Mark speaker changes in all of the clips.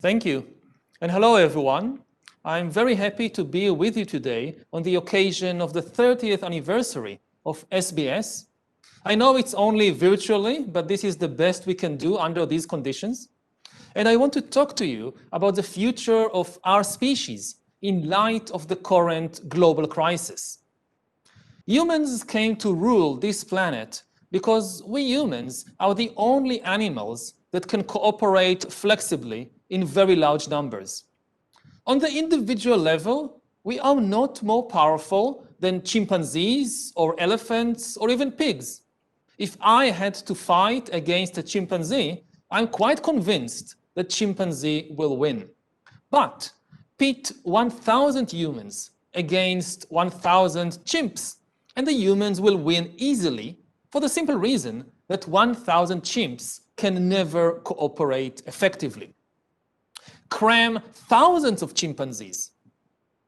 Speaker 1: Thank you. And hello, everyone. I'm very happy to be with you today on the occasion of the 30th anniversary of SBS. I know it's only virtually, but this is the best we can do under these conditions. And I want to talk to you about the future of our species in light of the current global crisis. Humans came to rule this planet because we humans are the only animals that can cooperate flexibly in very large numbers. On the individual level, we are not more powerful than chimpanzees or elephants or even pigs. If I had to fight against a chimpanzee, I'm quite convinced that chimpanzee will win. But pit 1,000 humans against 1,000 chimps, and the humans will win easily for the simple reason that 1,000 chimps can never cooperate effectively. Cram thousands of chimpanzees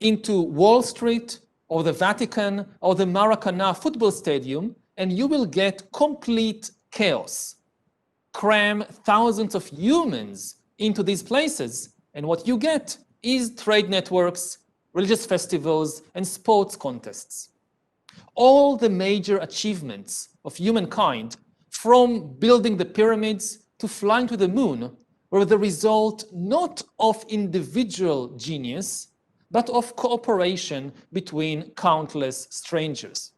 Speaker 1: into Wall Street or the Vatican or the Maracanã football stadium, and you will get complete chaos. Cram thousands of humans into these places, and what you get is trade networks, religious festivals, and sports contests. All the major achievements of humankind, from building the pyramids to flying to the moon, were the result not of individual genius, but of cooperation between countless strangers.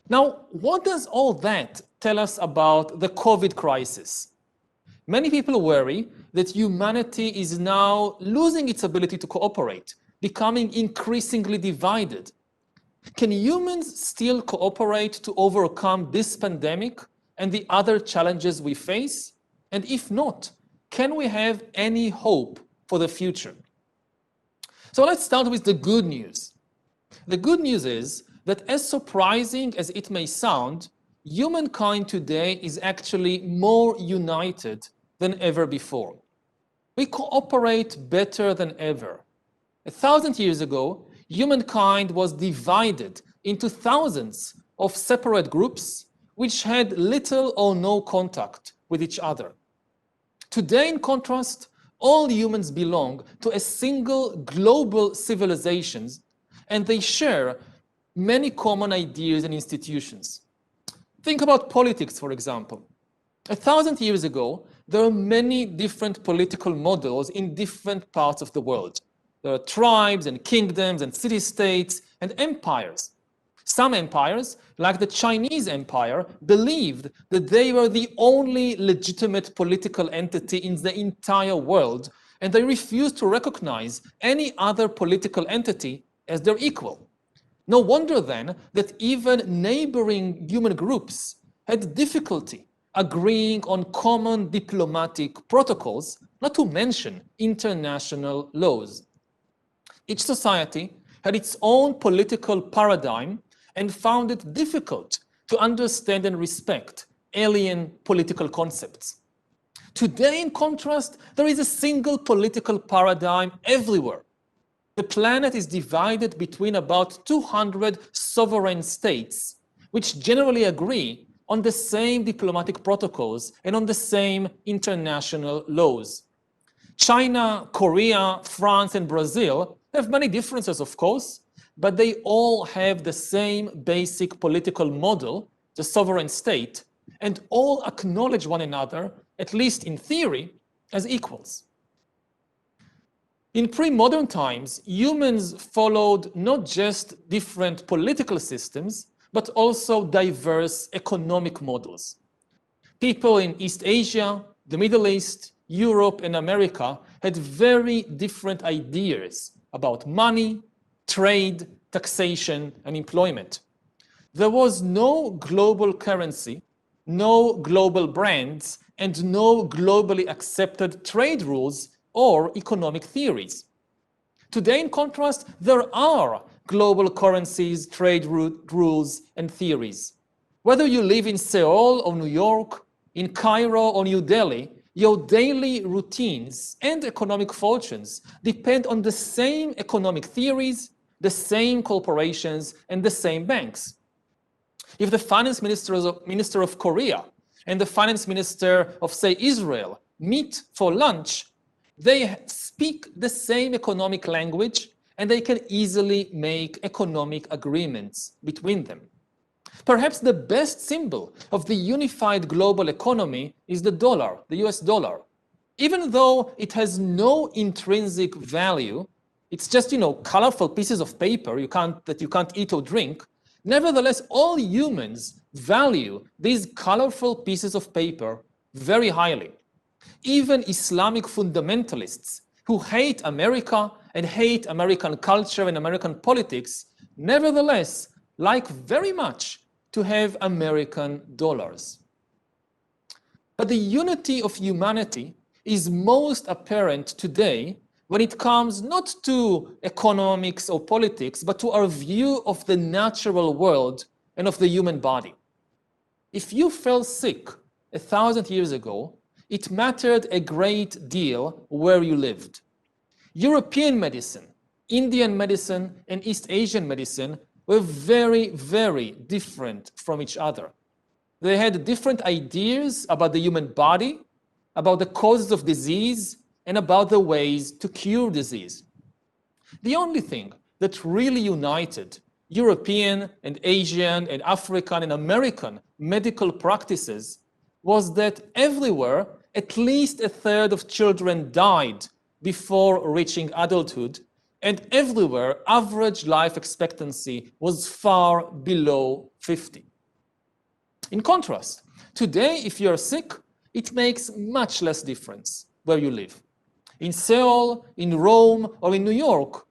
Speaker 1: Now, what does all that tell us about the COVID crisis? Many people worry that humanity is now losing its ability to cooperate, becoming increasingly divided. Can humans still cooperate to overcome this pandemic and the other challenges we face? And if not, can we have any hope for the future? So let's start with the good news. The good news is that, as surprising as it may sound, humankind today is actually more united than ever before. We cooperate better than ever. 1,000 years ago, humankind was divided into thousands of separate groups which had little or no contact with each other. Today, in contrast, all humans belong to a single global civilization, and they share many common ideas and institutions. Think about politics, for example. 1,000 years ago, there were many different political models in different parts of the world. There are tribes and kingdoms and city-states and empires. Some empires, like the Chinese Empire, believed that they were the only legitimate political entity in the entire world, and they refused to recognize any other political entity as their equal. No wonder then that even neighboring human groups had difficulty agreeing on common diplomatic protocols, not to mention international laws. Each society had its own political paradigm and found it difficult to understand and respect alien political concepts. Today, in contrast, there is a single political paradigm everywhere. The planet is divided between about 200 sovereign states, which generally agree on the same diplomatic protocols and on the same international laws. China, Korea, France, and Brazil have many differences, of course, but they all have the same basic political model, the sovereign state, and all acknowledge one another, at least in theory, as equals. In pre-modern times, humans followed not just different political systems, but also diverse economic models. People in East Asia, the Middle East, Europe, and America had very different ideas about money, trade, taxation, and employment. There was no global currency, no global brands, and no globally accepted trade rules or economic theories. Today, in contrast, there are global currencies, trade rules, and theories. Whether you live in Seoul or New York, in Cairo or New Delhi, your daily routines and economic fortunes depend on the same economic theories, the same corporations, and the same banks. If the finance minister of Korea and the finance minister of, say, Israel meet for lunch, They speak the same economic language, and they can easily make economic agreements between them. Perhaps the best symbol of the unified global economy is the dollar, the US dollar. Even though it has no intrinsic value, it's just, colorful pieces of paper that you can't eat or drink. Nevertheless, all humans value these colorful pieces of paper very highly. Even Islamic fundamentalists who hate America and hate American culture and American politics, nevertheless, like very much to have American dollars. But the unity of humanity is most apparent today when it comes not to economics or politics, but to our view of the natural world and of the human body. If you fell sick 1,000 years ago, it mattered a great deal where you lived. European medicine, Indian medicine, and East Asian medicine were very, very different from each other. They had different ideas about the human body, about the causes of disease, and about the ways to cure disease. The only thing that really united European and Asian and African and American medical practices was that everywhere, at least a third of children died before reaching adulthood, and everywhere, average life expectancy was far below 50. In contrast, today, if you're sick, it makes much less difference where you live. In Seoul, in Rome, or in New York,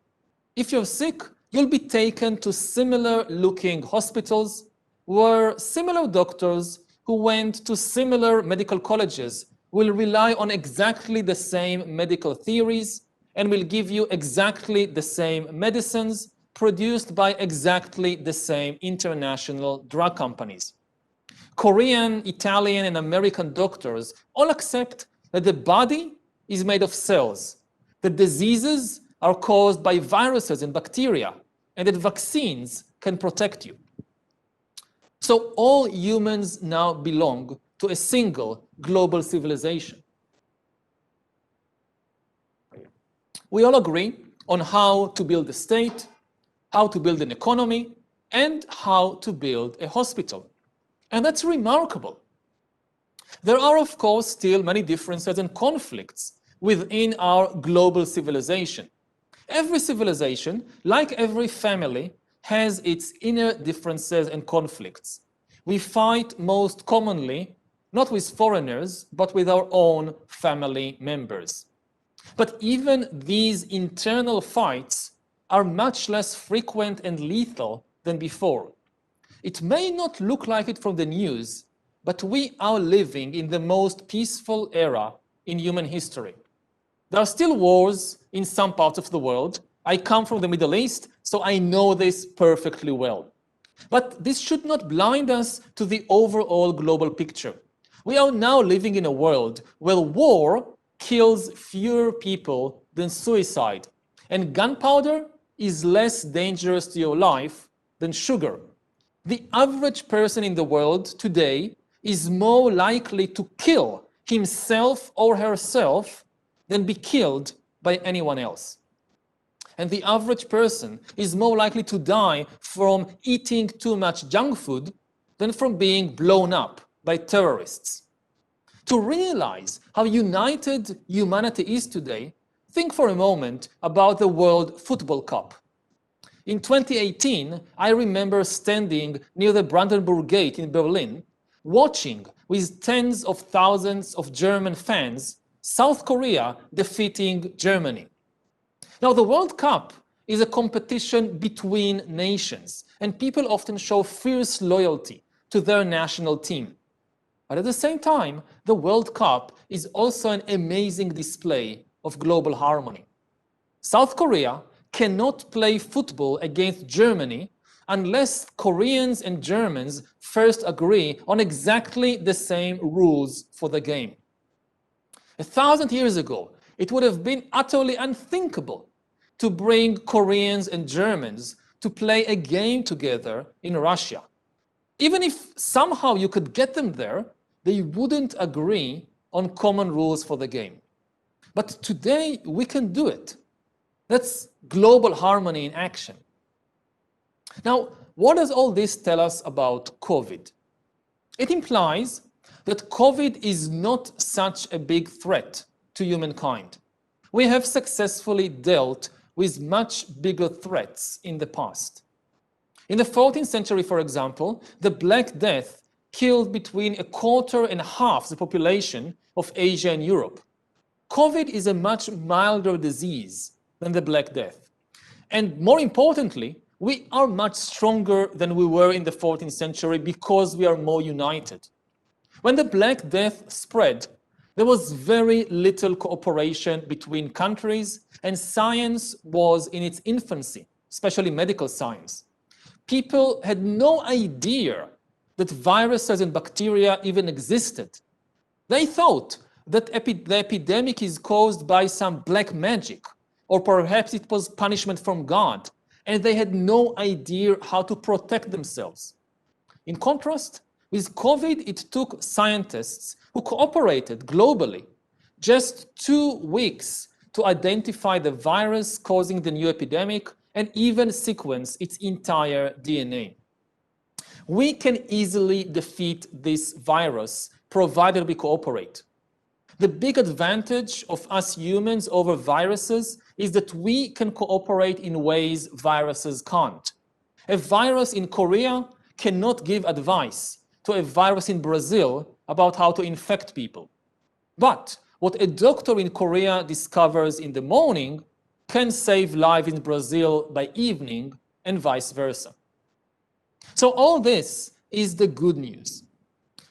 Speaker 1: if you're sick, you'll be taken to similar-looking hospitals where similar doctors who went to similar medical colleges will rely on exactly the same medical theories and will give you exactly the same medicines produced by exactly the same international drug companies. Korean, Italian, and American doctors all accept that the body is made of cells, that diseases are caused by viruses and bacteria, and that vaccines can protect you. So all humans now belong to a single global civilization. We all agree on how to build a state, how to build an economy, and how to build a hospital. And that's remarkable. There are, of course, still many differences and conflicts within our global civilization. Every civilization, like every family, has its inner differences and conflicts. We fight most commonly, not with foreigners, but with our own family members. But even these internal fights are much less frequent and lethal than before. It may not look like it from the news, but we are living in the most peaceful era in human history. There are still wars in some parts of the world. I come from the Middle East, so I know this perfectly well. But this should not blind us to the overall global picture. We are now living in a world where war kills fewer people than suicide, and gunpowder is less dangerous to your life than sugar. The average person in the world today is more likely to kill himself or herself than be killed by anyone else. And the average person is more likely to die from eating too much junk food than from being blown up by terrorists. To realize how united humanity is today, think for a moment about the World Football Cup. In 2018, I remember standing near the Brandenburg Gate in Berlin, watching with tens of thousands of German fans, South Korea defeating Germany. Now, the World Cup is a competition between nations, and people often show fierce loyalty to their national team. But at the same time, the World Cup is also an amazing display of global harmony. South Korea cannot play football against Germany unless Koreans and Germans first agree on exactly the same rules for the game. 1,000 years ago, it would have been utterly unthinkable to bring Koreans and Germans to play a game together in Russia. Even if somehow you could get them there, they wouldn't agree on common rules for the game. But today we can do it. That's global harmony in action. Now, what does all this tell us about COVID? It implies that COVID is not such a big threat to humankind. We have successfully dealt with much bigger threats in the past. In the 14th century, for example, the Black Death killed between 1/4 the population of Asia and Europe. COVID is a much milder disease than the Black Death. And more importantly, we are much stronger than we were in the 14th century because we are more united. When the Black Death spread, there was very little cooperation between countries, and science was in its infancy, especially medical science. People had no idea that viruses and bacteria even existed. They thought that the epidemic is caused by some black magic, or perhaps it was punishment from God, and they had no idea how to protect themselves. In contrast, with COVID, it took scientists who cooperated globally just 2 weeks to identify the virus causing the new epidemic and even sequence its entire DNA. We can easily defeat this virus provided we cooperate. The big advantage of us humans over viruses is that we can cooperate in ways viruses can't. A virus in Korea cannot give advice to a virus in Brazil about how to infect people. But what a doctor in Korea discovers in the morning can save lives in Brazil by evening, and vice versa. So all this is the good news.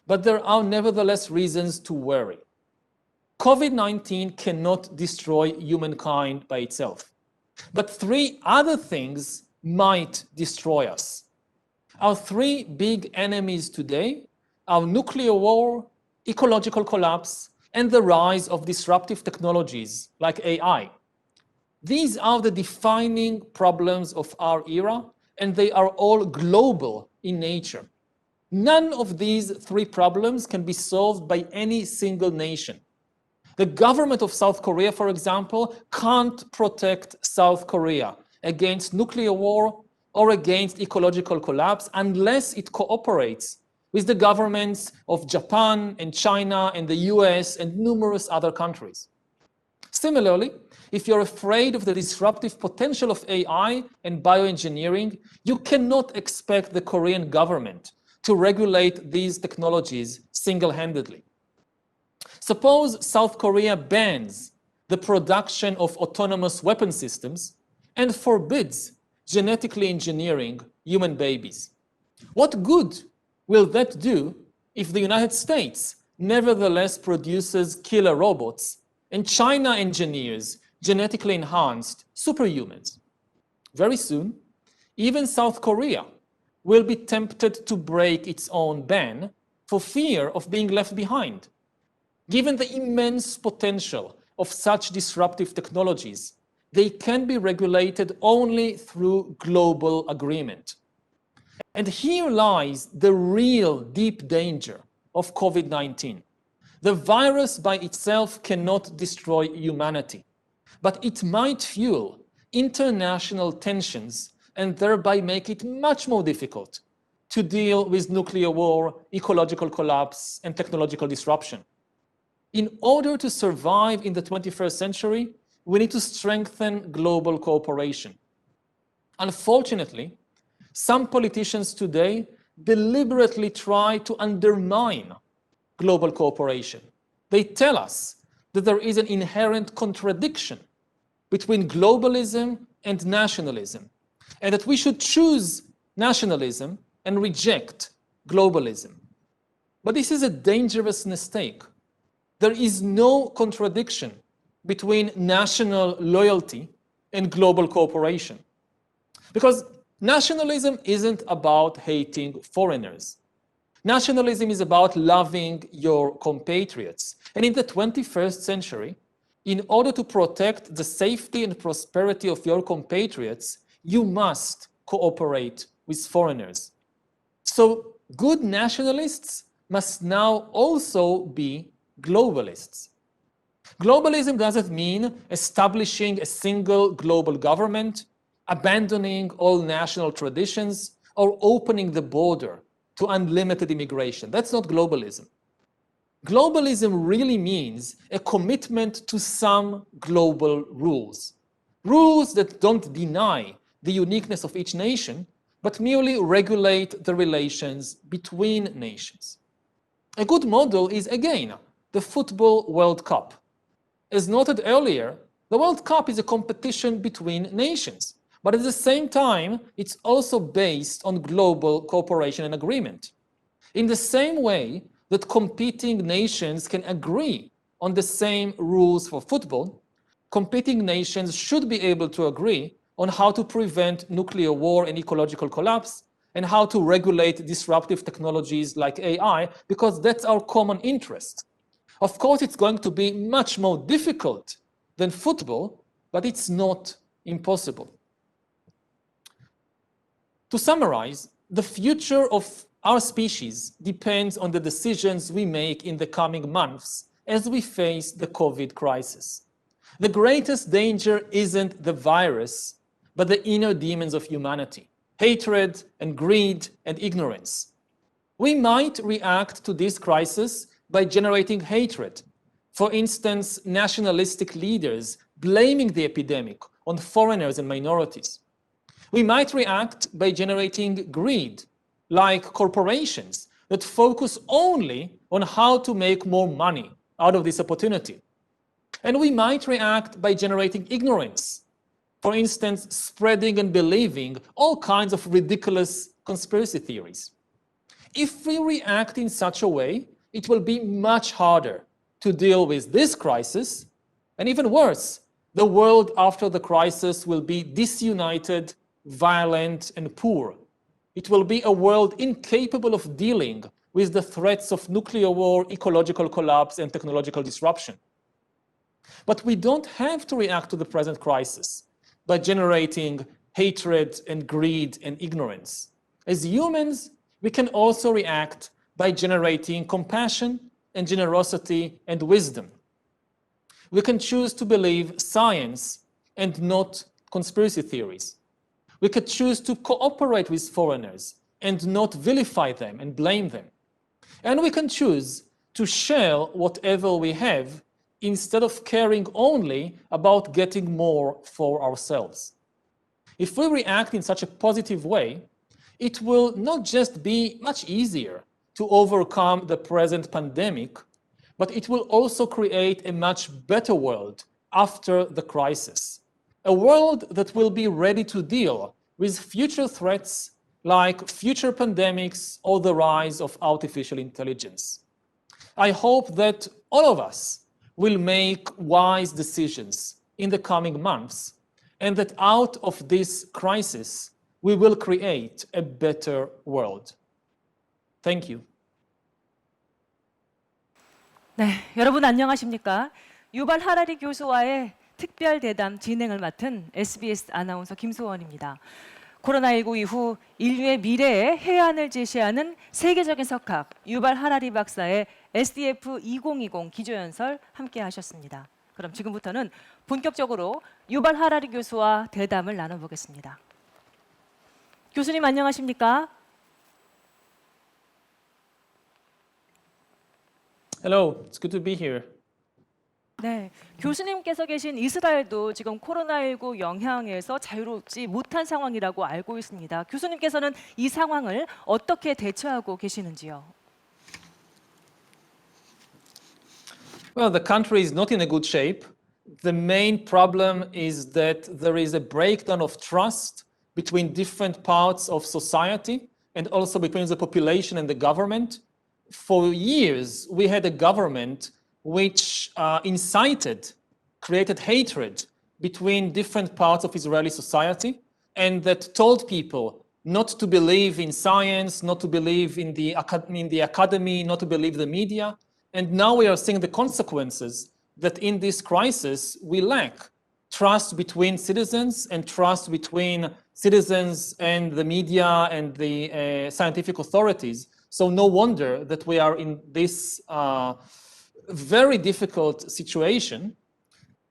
Speaker 1: But there are nevertheless reasons to worry. COVID-19 cannot destroy humankind by itself. But 3 other things might destroy us. Our 3 big enemies today are nuclear war, ecological collapse, and the rise of disruptive technologies like AI. These are the defining problems of our era, and they are all global in nature. None of these 3 problems can be solved by any single nation. The government of South Korea, for example, can't protect South Korea against nuclear war or against ecological collapse unless it cooperates with the governments of Japan and China and the US and numerous other countries. Similarly, if you're afraid of the disruptive potential of AI and bioengineering, you cannot expect the Korean government to regulate these technologies single-handedly. Suppose South Korea bans the production of autonomous weapon systems and forbids genetically engineering human babies. What good will that do if the United States nevertheless produces killer robots and China engineers genetically enhanced superhumans? Very soon, even South Korea will be tempted to break its own ban for fear of being left behind. Given the immense potential of such disruptive technologies, they can be regulated only through global agreement. And here lies the real deep danger of COVID-19. The virus by itself cannot destroy humanity, but it might fuel international tensions and thereby make it much more difficult to deal with nuclear war, ecological collapse, and technological disruption. In order to survive in the 21st century, we need to strengthen global cooperation. Unfortunately, some politicians today deliberately try to undermine global cooperation. They tell us that there is an inherent contradiction between globalism and nationalism, and that we should choose nationalism and reject globalism. But this is a dangerous mistake. There is no contradiction between national loyalty and global cooperation. Because nationalism isn't about hating foreigners. Nationalism is about loving your compatriots. And in the 21st century, in order to protect the safety and prosperity of your compatriots, you must cooperate with foreigners. So good nationalists must now also be globalists. Globalism doesn't mean establishing a single global government, abandoning all national traditions, or opening the border to unlimited immigration. That's not globalism. Globalism really means a commitment to some global rules. Rules that don't deny the uniqueness of each nation, but merely regulate the relations between nations. A good model is, again, the Football World Cup. As noted earlier, the World Cup is a competition between nations, but at the same time, it's also based on global cooperation and agreement. In the same way that competing nations can agree on the same rules for football, competing nations should be able to agree on how to prevent nuclear war and ecological collapse, and how to regulate disruptive technologies like AI, because that's our common interest. Of course, it's going to be much more difficult than football, but it's not impossible. To summarize, the future of our species depends on the decisions we make in the coming months as we face the COVID crisis. The greatest danger isn't the virus, but the inner demons of humanity: hatred and greed and ignorance. We might react to this crisis by generating hatred. For instance, nationalistic leaders blaming the epidemic on foreigners and minorities. We might react by generating greed, like corporations that focus only on how to make more money out of this opportunity. And we might react by generating ignorance, for instance, spreading and believing all kinds of ridiculous conspiracy theories. If we react in such a way, it will be much harder to deal with this crisis, and even worse, the world after the crisis will be disunited, violent, and poor. It will be a world incapable of dealing with the threats of nuclear war, ecological collapse, and technological disruption. But we don't have to react to the present crisis by generating hatred and greed and ignorance. As humans, we can also react by generating compassion and generosity and wisdom. We can choose to believe science and not conspiracy theories. We could choose to cooperate with foreigners and not vilify them and blame them. And we can choose to share whatever we have instead of caring only about getting more for ourselves. If we react in such a positive way, it will not just be much easier to overcome the present pandemic, but it will also create a much better world after the crisis. A world that will be ready to deal with future threats like future pandemics or the rise of artificial intelligence. I hope that all of us will make wise decisions in the coming months, and that out of this crisis, we will create a better world. Thank you.
Speaker 2: 네, 여러분 안녕하십니까? 유발 하라리 교수와의 특별 대담 진행을 맡은 SBS 아나운서 김소원입니다. 코로나19 이후 인류의 미래의 해안을 제시하는 세계적인 석학 유발 하라리 박사의 SDF2020 기조연설 함께 하셨습니다. 그럼 지금부터는 본격적으로 유발 하라리 교수와 대담을 나눠보겠습니다. 교수님 안녕하십니까?
Speaker 1: Hello, it's good to be here.
Speaker 2: 네, 교수님께서 계신 이스라엘도 지금 코로나19 영향에서 자유롭지 못한 상황이라고 알고 있습니다. 교수님께서는 이 상황을 어떻게 대처하고 계시는지요?
Speaker 1: Well, the country is not in a good shape. The main problem is that there is a breakdown of trust between different parts of society and also between the population and the government. For years, we had a government which created hatred between different parts of Israeli society, and that told people not to believe in science, not to believe in the academy, not to believe the media. And now we are seeing the consequences that in this crisis, we lack trust between citizens and trust between citizens and the media and the scientific authorities. So no wonder that we are in this very difficult situation.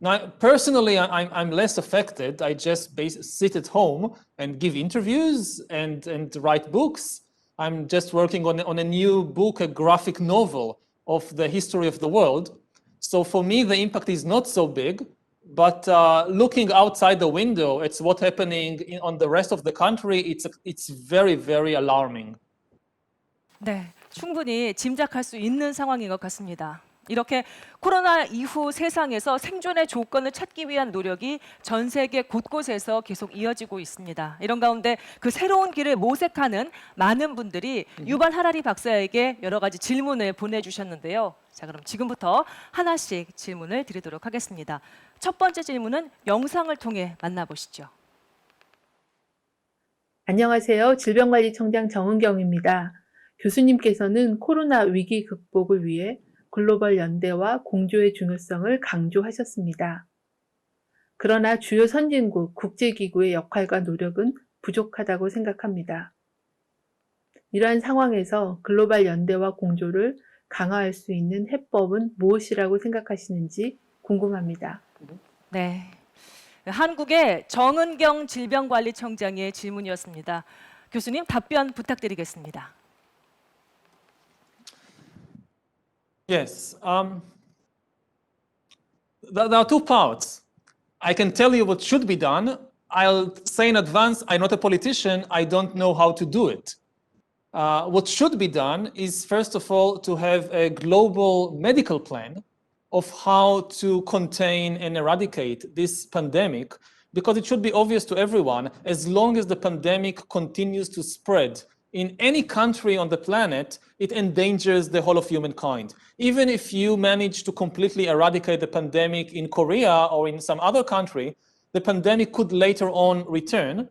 Speaker 1: Now, personally, I'm less affected. I just sit at home and give interviews and write books. I'm just working on a new book, a graphic novel of the history of the world. So for me, the impact is not so big. But looking outside the window, it's what's happening on the rest of the country. It's very, very alarming.
Speaker 2: 네, 충분히 짐작할 수 있는 상황인 것 같습니다. 이렇게 코로나 이후 세상에서 생존의 조건을 찾기 위한 노력이 전 세계 곳곳에서 계속 이어지고 있습니다. 이런 가운데 그 새로운 길을 모색하는 많은 분들이 유발 하라리 박사에게 여러 가지 질문을 보내주셨는데요. 자, 그럼 지금부터 하나씩 질문을 드리도록 하겠습니다. 첫 번째 질문은 영상을 통해 만나보시죠.
Speaker 3: 안녕하세요. 질병관리청장 정은경입니다. 교수님께서는 코로나 위기 극복을 위해 글로벌 연대와 공조의 중요성을 강조하셨습니다. 그러나 주요 선진국, 국제기구의 역할과 노력은 부족하다고 생각합니다. 이러한 상황에서 글로벌 연대와 공조를 강화할 수 있는 해법은 무엇이라고 생각하시는지 궁금합니다.
Speaker 2: 네, 한국의 정은경 질병관리청장의 질문이었습니다. 교수님 답변 부탁드리겠습니다.
Speaker 1: Yes. There are two parts. I can tell you what should be done. I'll say in advance, I'm not a politician. I don't know how to do it. What should be done is, first of all, to have a global medical plan of how to contain and eradicate this pandemic, because it should be obvious to everyone, as long as the pandemic continues to spread in any country on the planet, it endangers the whole of humankind. Even if you manage to completely eradicate the pandemic in Korea or in some other country, the pandemic could later on return.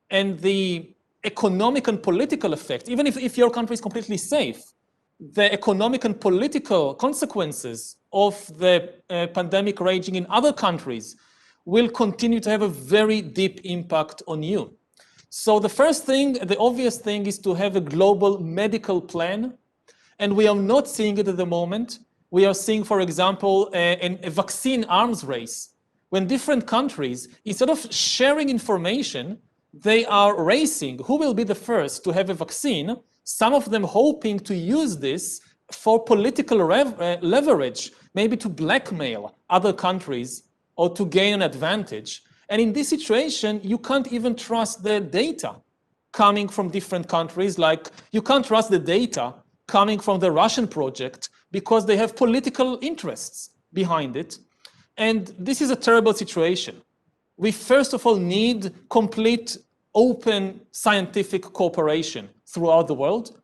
Speaker 1: And the economic and political effect, even if your country is completely safe, the economic and political consequences of the pandemic raging in other countries will continue to have a very deep impact on you. So the first thing, the obvious thing, is to have a global medical plan. And we are not seeing it at the moment. We are seeing, for example, a vaccine arms race. When different countries, instead of sharing information, they are racing who will be the first to have a vaccine, some of them hoping to use this for political leverage, maybe to blackmail other countries or to gain an advantage. And in this situation, you can't even trust the data coming from different countries. Like, you can't trust the data coming from the Russian project because they have political interests behind it. And this is a terrible situation. We first of all need complete open scientific cooperation throughout the world.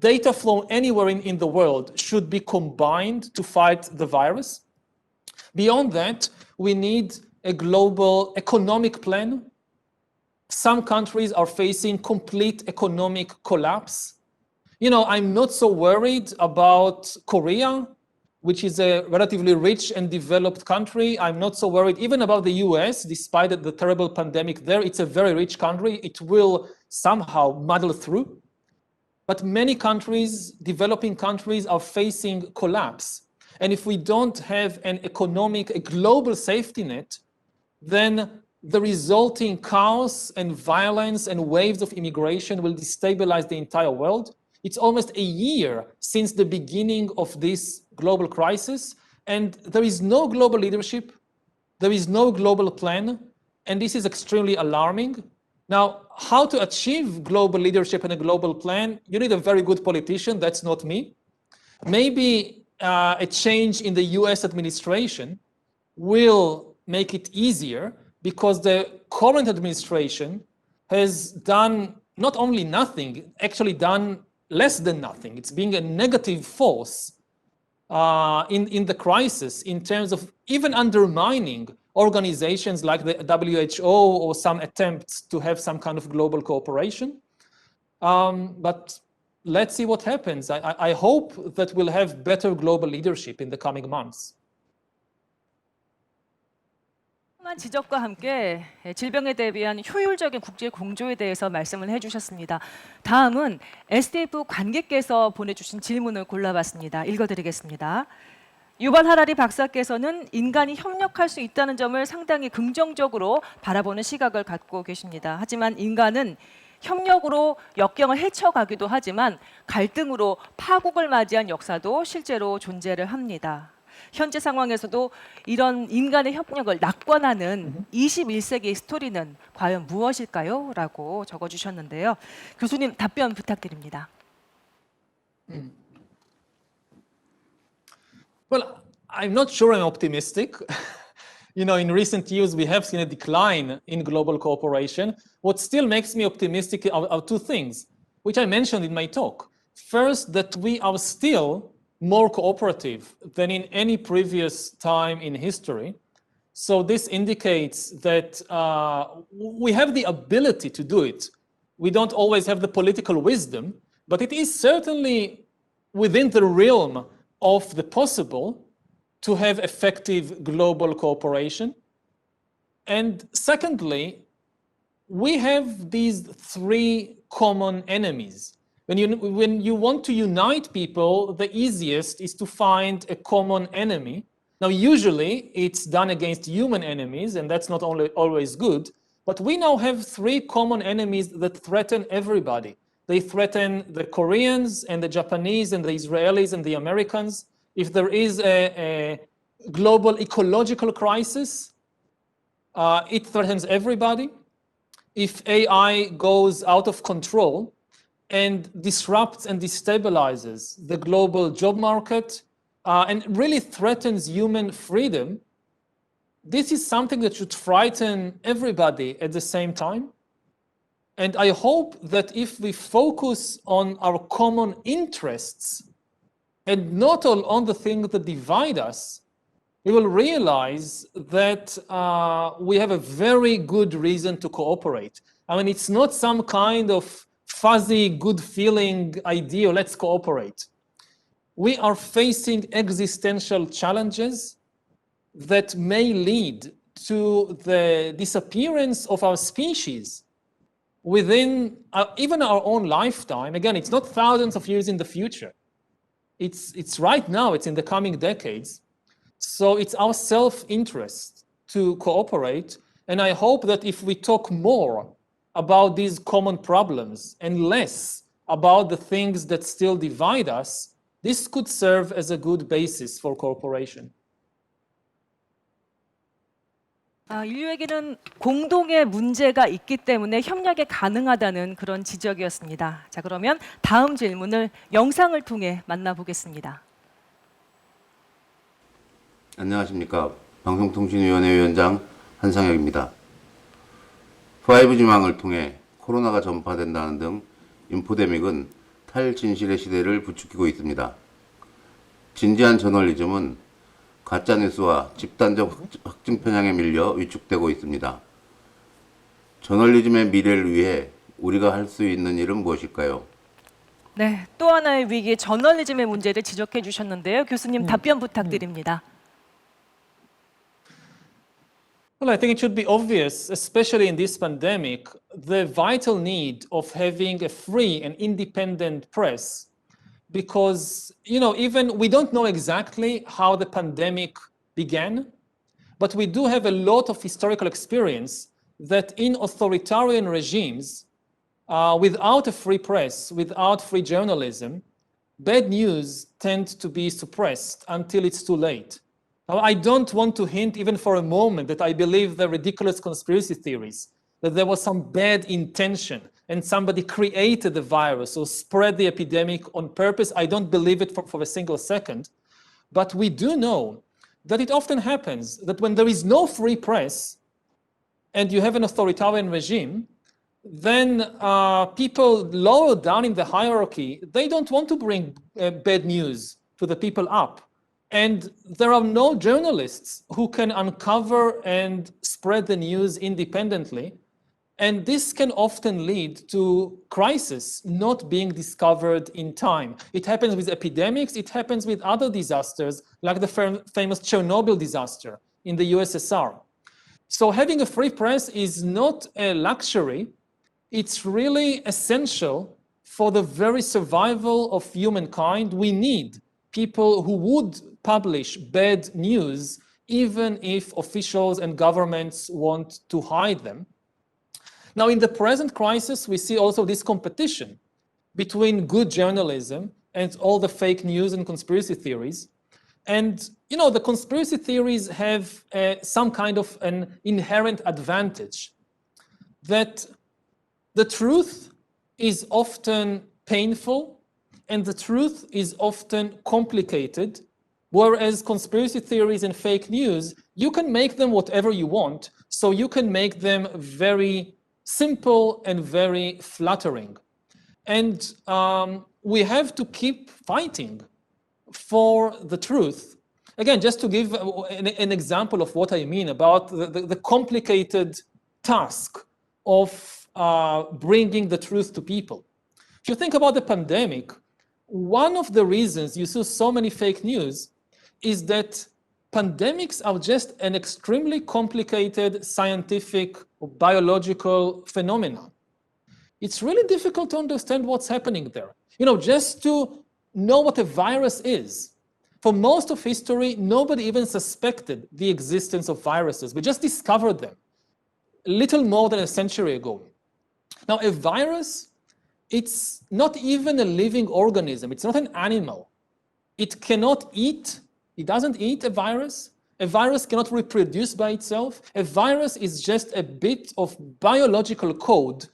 Speaker 1: Data flow anywhere in the world should be combined to fight the virus. Beyond that, we need a global economic plan. Some countries are facing complete economic collapse. You know, I'm not so worried about Korea, which is a relatively rich and developed country. I'm not so worried even about the US, despite the terrible pandemic there. It's a very rich country. It will somehow muddle through. But many countries, developing countries, are facing collapse. And if we don't have a global safety net, then the resulting chaos and violence and waves of immigration will destabilize the entire world. It's almost a year since the beginning of this global crisis, and there is no global leadership, there is no global plan, and this is extremely alarming. Now, how to achieve global leadership and a global plan? You need a very good politician, that's not me. Maybe a change in the US administration will make it easier, because the current administration has done not only nothing, actually done less than nothing. It's being a negative force in the crisis in terms of even undermining organizations like the WHO or some attempts to have some kind of global cooperation. But let's see what happens. I hope that we'll have better global leadership in the coming months.
Speaker 2: 지적과 함께 질병에 대비한 효율적인 국제 공조에 대해서 말씀을 해주셨습니다. 다음은 SDF 관객께서 보내주신 질문을 골라봤습니다. 읽어드리겠습니다. 유발 하라리 박사께서는 인간이 협력할 수 있다는 점을 상당히 긍정적으로 바라보는 시각을 갖고 계십니다. 하지만 인간은 협력으로 역경을 헤쳐가기도 하지만 갈등으로 파국을 맞이한 역사도 실제로 존재를 합니다. 현재 상황에서도 이런 인간의 협력을 낙관하는 21세기의 스토리는 과연 무엇일까요? 라고 적어주셨는데요. 교수님 답변 부탁드립니다.
Speaker 1: Well, I'm not sure I'm optimistic. You know, in recent years, we have seen a decline in global cooperation. What still makes me optimistic are two things, which I mentioned in my talk. First, that we are still more cooperative than in any previous time in history. So this indicates that we have the ability to do it. We don't always have the political wisdom, but it is certainly within the realm of the possible to have effective global cooperation. And secondly, we have these three common enemies. When you want to unite people, the easiest is to find a common enemy. Now, usually it's done against human enemies, and that's not always good, but we now have three common enemies that threaten everybody. They threaten the Koreans and the Japanese and the Israelis and the Americans. If there is a global ecological crisis, it threatens everybody. If AI goes out of control and disrupts and destabilizes the global job market and really threatens human freedom, this is something that should frighten everybody at the same time. And I hope that if we focus on our common interests and not on the things that divide us, we will realize that we have a very good reason to cooperate. I mean, it's not some kind of fuzzy, good feeling idea, let's cooperate. We are facing existential challenges that may lead to the disappearance of our species within even our own lifetime. Again, it's not thousands of years in the future. It's right now, it's in the coming decades. So it's our self-interest to cooperate. And I hope that if we talk more about these common problems and less about the things that still divide us, this could serve as a good basis for cooperation.
Speaker 2: 인류에게는 공동의 문제가 있기 때문에 협력이 가능하다는 그런 지적이었습니다. 자, 그러면 다음 질문을 영상을 통해 만나보겠습니다.
Speaker 4: 안녕하십니까. 방송통신위원회 위원장 한상혁입니다. 5G망을 통해 코로나가 전파된다는 등 인포데믹은 탈진실의 시대를 부추기고 있습니다. 진지한 저널리즘은 가짜뉴스와 집단적 확증 편향에 밀려 위축되고 있습니다. 저널리즘의 미래를 위해 우리가 할 수 있는 일은 무엇일까요?
Speaker 2: 네, 또 하나의 위기, 저널리즘의 문제를 지적해 주셨는데요. 교수님 답변 부탁드립니다.
Speaker 1: Well, I think it should be obvious, especially in this pandemic, the vital need of having a free and independent press. Because, you know, even we don't know exactly how the pandemic began, but we do have a lot of historical experience that in authoritarian regimes, without a free press, without free journalism, bad news tend to be suppressed until it's too late. Now, I don't want to hint even for a moment that I believe the ridiculous conspiracy theories, that there was some bad intention and somebody created the virus or spread the epidemic on purpose. I don't believe it for a single second. But we do know that it often happens that when there is no free press and you have an authoritarian regime, then people lower down in the hierarchy, they don't want to bring bad news to the people up. And there are no journalists who can uncover and spread the news independently. And this can often lead to crisis not being discovered in time. It happens with epidemics, it happens with other disasters, like the famous Chernobyl disaster in the USSR. So having a free press is not a luxury, it's really essential for the very survival of humankind. We need people who would publish bad news even if officials and governments want to hide them. Now, in the present crisis, we see also this competition between good journalism and all the fake news and conspiracy theories. And, you know, the conspiracy theories have some kind of an inherent advantage, that the truth is often painful and the truth is often complicated, whereas conspiracy theories and fake news, you can make them whatever you want, so you can make them very simple and very flattering. And we have to keep fighting for the truth. Again, just to give an example of what I mean about the complicated task of bringing the truth to people. If you think about the pandemic, one of the reasons you saw so many fake news is that pandemics are just an extremely complicated scientific or biological phenomenon. It's really difficult to understand what's happening there. You know, just to know what a virus is. For most of history, nobody even suspected the existence of viruses. We just discovered them a little more than a century ago. Now, a virus, it's not even a living organism. It's not an animal. It cannot eat. It doesn't eat a virus. A virus cannot reproduce by itself. A virus is just a bit of biological code,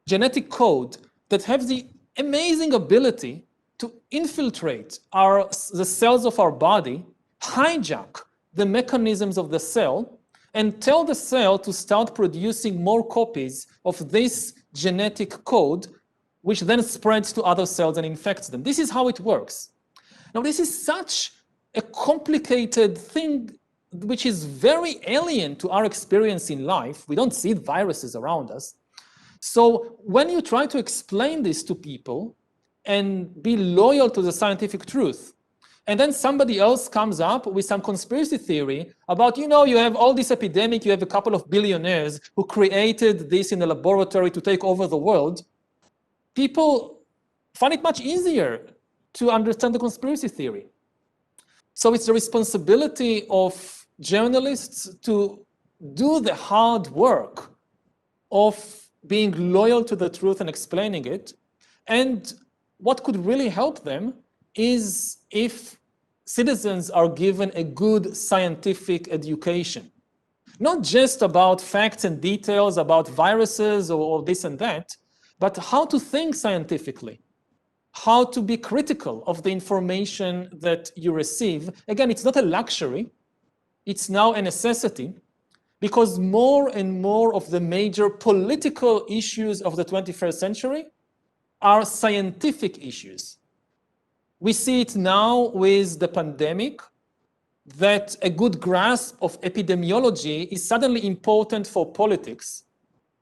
Speaker 1: genetic code, that has the amazing ability to infiltrate the cells of our body, hijack the mechanisms of the cell, and tell the cell to start producing more copies of this genetic code, which then spreads to other cells and infects them. This is how it works. Now, this is such a complicated thing which is very alien to our experience in life. We don't see viruses around us. So when you try to explain this to people and be loyal to the scientific truth, and then somebody else comes up with some conspiracy theory about, you know, you have all this epidemic, you have a couple of billionaires who created this in a laboratory to take over the world, people find it much easier to understand the conspiracy theory. So it's the responsibility of journalists to do the hard work of being loyal to the truth and explaining it. And what could really help them is if citizens are given a good scientific education, not just about facts and details about viruses or this and that, but how to think scientifically, how to be critical of the information that you receive. Again, it's not a luxury, it's now a necessity, because more and more of the major political issues of the 21st century are scientific issues. We see it now with the pandemic, that a good grasp of epidemiology is suddenly important for politics.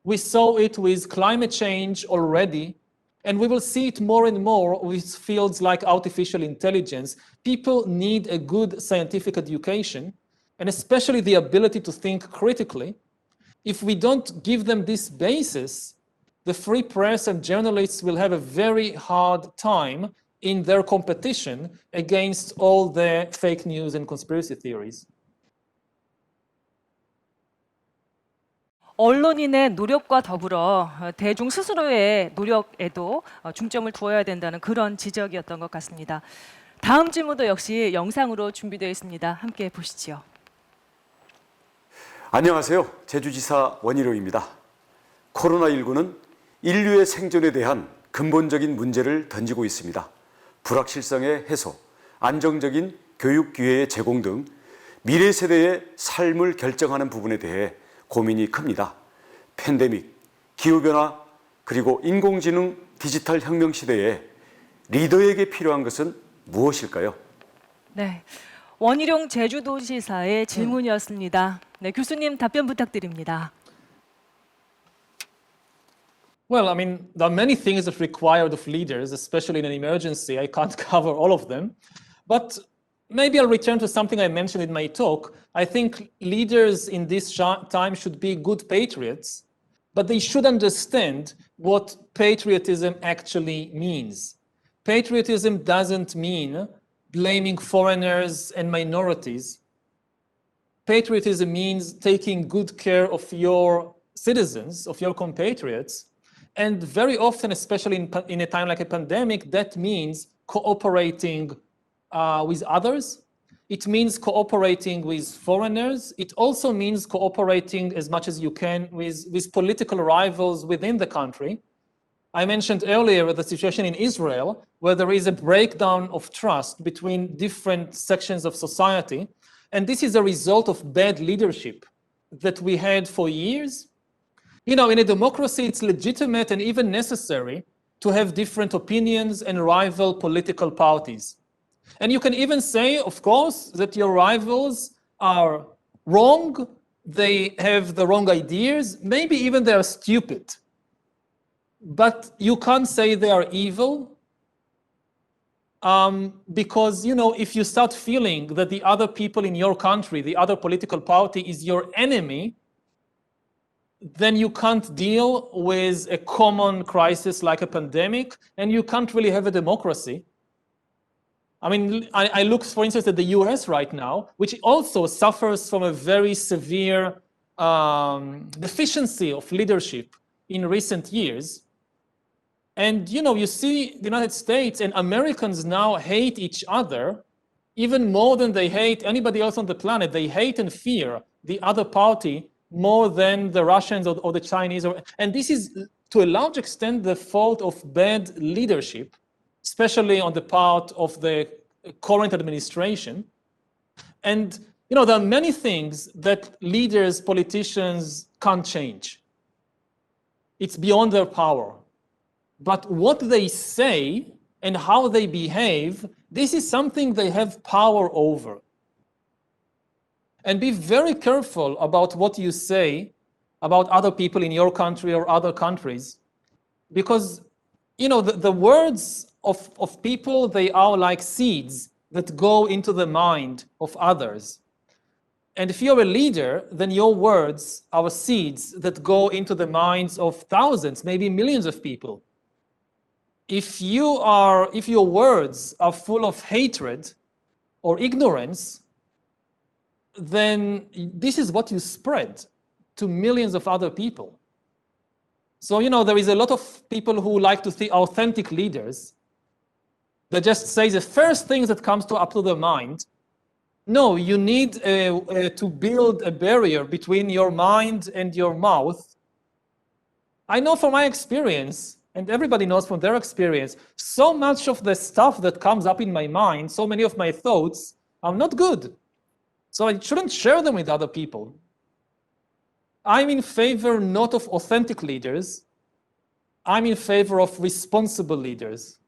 Speaker 1: We saw it with climate change already, and we will see it more and more with fields like artificial intelligence. People need a good scientific education, and especially the ability to think critically. If we don't give them this basis, the free press and journalists will have a very hard time in their competition against all the fake news and conspiracy theories.
Speaker 2: 언론인의 노력과 더불어 대중 스스로의 노력에도 중점을 두어야 된다는 그런 지적이었던 것 같습니다. 다음 질문도 역시 영상으로 준비되어 있습니다. 함께 보시죠.
Speaker 5: 안녕하세요. 제주지사 원희룡입니다. 코로나19는 인류의 생존에 대한 근본적인 문제를 던지고 있습니다. 불확실성의 해소, 안정적인 교육 기회의 제공 등 미래 세대의 삶을 결정하는 부분에 대해 고민이 큽니다. 팬데믹, 기후변화, 그리고 인공지능 디지털 혁명 시대에 리더에게 필요한 것은 무엇일까요?
Speaker 2: 네, 원희룡 제주도지사의 질문이었습니다. 네, 교수님 답변 부탁드립니다.
Speaker 1: Well, I mean, there are many things that are required of leaders, especially in an emergency. I can't cover all of them. But maybe I'll return to something I mentioned in my talk. I think leaders in this time should be good patriots, but they should understand what patriotism actually means. Patriotism doesn't mean blaming foreigners and minorities. Patriotism means taking good care of your citizens, of your compatriots. And very often, especially in a time like a pandemic, that means cooperating with others. It means cooperating with foreigners. It also means cooperating as much as you can with political rivals within the country. I mentioned earlier the situation in Israel, where there is a breakdown of trust between different sections of society. And this is a result of bad leadership that we had for years. You know, in a democracy, it's legitimate and even necessary to have different opinions and rival political parties. And you can even say, of course, that your rivals are wrong, they have the wrong ideas, maybe even they are stupid. But you can't say they are evil, because, you know, if you start feeling that the other people in your country, the other political party is your enemy, then you can't deal with a common crisis like a pandemic, and you can't really have a democracy. I mean, I look, for instance, at the US right now, which also suffers from a very severe deficiency of leadership in recent years. And, you know, you see the United States and Americans now hate each other even more than they hate anybody else on the planet. They hate and fear the other party more than the Russians or the Chinese. And this is, to a large extent, the fault of bad leadership, especially on the part of the current administration. And, you know, there are many things that leaders, politicians can't change. It's beyond their power. But what they say and how they behave, this is something they have power over. And be very careful about what you say about other people in your country or other countries, because, you know, the words of people, they are like seeds that go into the mind of others. And if you're a leader, then your words are seeds that go into the minds of thousands, maybe millions of people. If your words are full of hatred or ignorance, then this is what you spread to millions of other people. So, you know, there is a lot of people who like to see authentic leaders that just say the first things that comes up to their mind. No, you need to build a barrier between your mind and your mouth. I know from my experience, and everybody knows from their experience, so much of the stuff that comes up in my mind, so many of my thoughts are not good. So I shouldn't share them with other people. I'm in favor not of authentic leaders. I'm in favor of responsible leaders.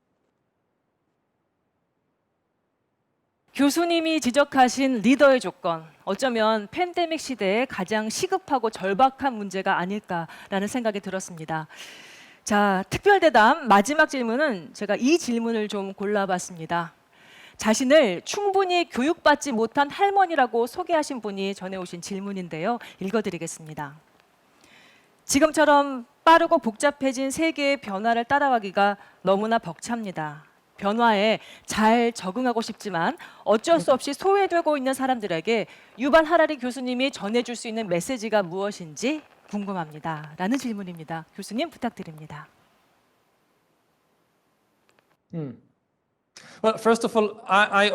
Speaker 2: 교수님이 지적하신 리더의 조건, 어쩌면 팬데믹 시대에 가장 시급하고 절박한 문제가 아닐까라는 생각이 들었습니다. 자, 특별대담 마지막 질문은 제가 이 질문을 좀 골라봤습니다. 자신을 충분히 교육받지 못한 할머니라고 소개하신 분이 전해오신 질문인데요. 읽어드리겠습니다. 지금처럼 빠르고 복잡해진 세계의 변화를 따라가기가 너무나 벅찹니다. 변화에 잘 적응하고 싶지만 어쩔 수 없이 소외되고 있는 사람들에게 유발 하라리 교수님이 전해줄 수 있는 메시지가 무엇인지 궁금합니다. 라는 질문입니다. 교수님 부탁드립니다.
Speaker 1: Well, first of all, I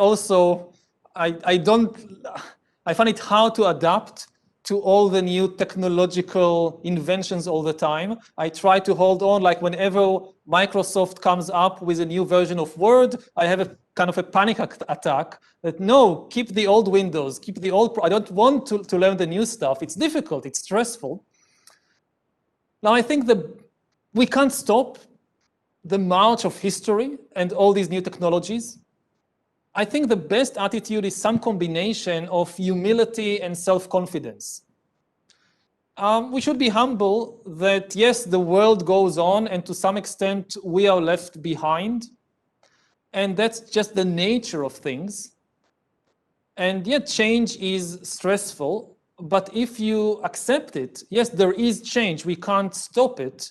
Speaker 1: find it hard to adapt to all the new technological inventions all the time. I try to hold on, like whenever Microsoft comes up with a new version of Word, I have a kind of a panic attack that no, keep the old Windows, keep the old, I don't want to learn the new stuff. It's difficult, it's stressful. Now, I think that we can't stop the march of history and all these new technologies. I think the best attitude is some combination of humility and self-confidence. We should be humble that, yes, the world goes on and to some extent we are left behind. And that's just the nature of things. And yet change is stressful. But if you accept it, yes, there is change. We can't stop it.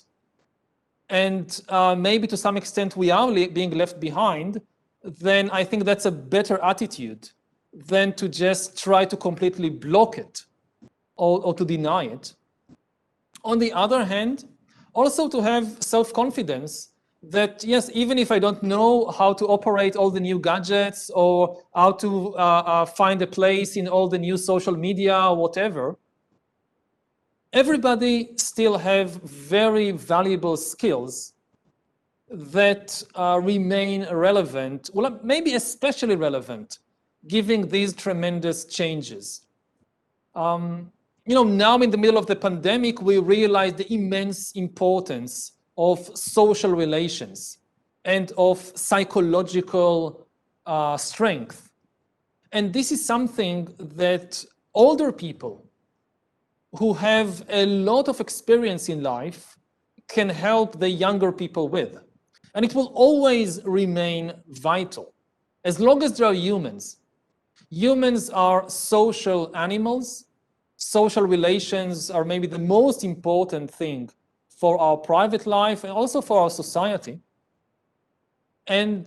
Speaker 1: And maybe to some extent we are being left behind, then I think that's a better attitude than to just try to completely block it or to deny it. On the other hand, also to have self-confidence that, yes, even if I don't know how to operate all the new gadgets or how to find a place in all the new social media or whatever, everybody still have very valuable skills that remain relevant, well, maybe especially relevant, given these tremendous changes. Now in the middle of the pandemic, we realize the immense importance of social relations and of psychological strength. And this is something that older people who have a lot of experience in life can help the younger people with. And it will always remain vital. As long as there are humans, humans are social animals. Social relations are maybe the most important thing for our private life and also for our society. And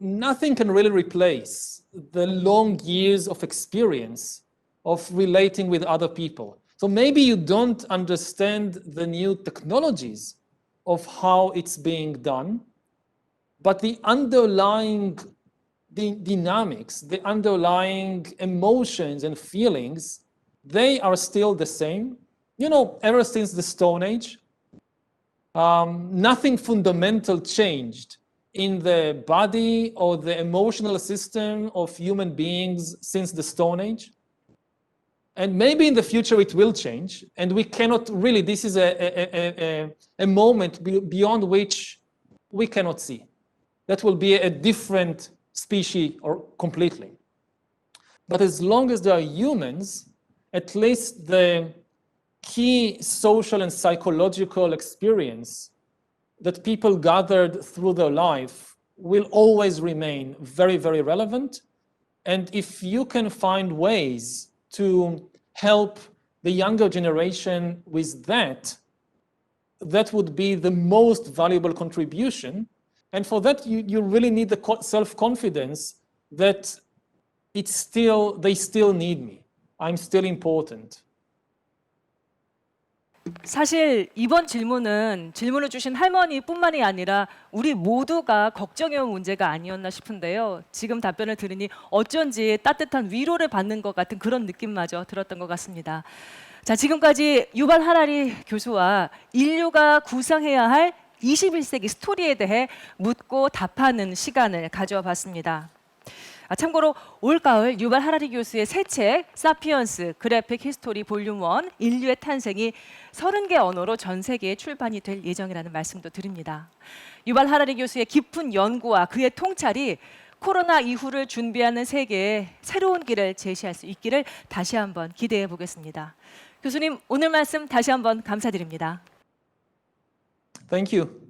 Speaker 1: nothing can really replace the long years of experience of relating with other people. So maybe you don't understand the new technologies of how it's being done, but the underlying dynamics, the underlying emotions and feelings, they are still the same. Ever since the Stone Age, nothing fundamental changed in the body or the emotional system of human beings since the Stone Age. And maybe in the future it will change, and we cannot really, this is a moment beyond which we cannot see. That will be a different species or completely. But as long as there are humans, at least the key social and psychological experience that people gathered through their life will always remain very, very relevant. And if you can find ways to help the younger generation with that, that would be the most valuable contribution. And for that, you really need the self-confidence that they still need me. I'm still important.
Speaker 2: 사실 이번 질문을 주신 할머니뿐만이 아니라 우리 모두가 걱정해온 문제가 아니었나 싶은데요. 지금 답변을 들으니 어쩐지 따뜻한 위로를 받는 것 같은 그런 느낌마저 들었던 것 같습니다. 자, 지금까지 유발 하라리 교수와 인류가 구상해야 할 21세기 스토리에 대해 묻고 답하는 시간을 가져와 봤습니다. 참고로 올가을 유발 하라리 교수의 새 책 사피언스 그래픽 히스토리 볼륨 1 인류의 탄생이 30개 언어로 전 세계에 출판이 될 예정이라는 말씀도 드립니다. 유발 하라리 교수의 깊은 연구와 그의 통찰이 코로나 이후를 준비하는 세계에 새로운 길을 제시할 수 있기를 다시 한번 기대해 보겠습니다. 교수님, 오늘 말씀 다시 한번 감사드립니다.
Speaker 1: Thank you.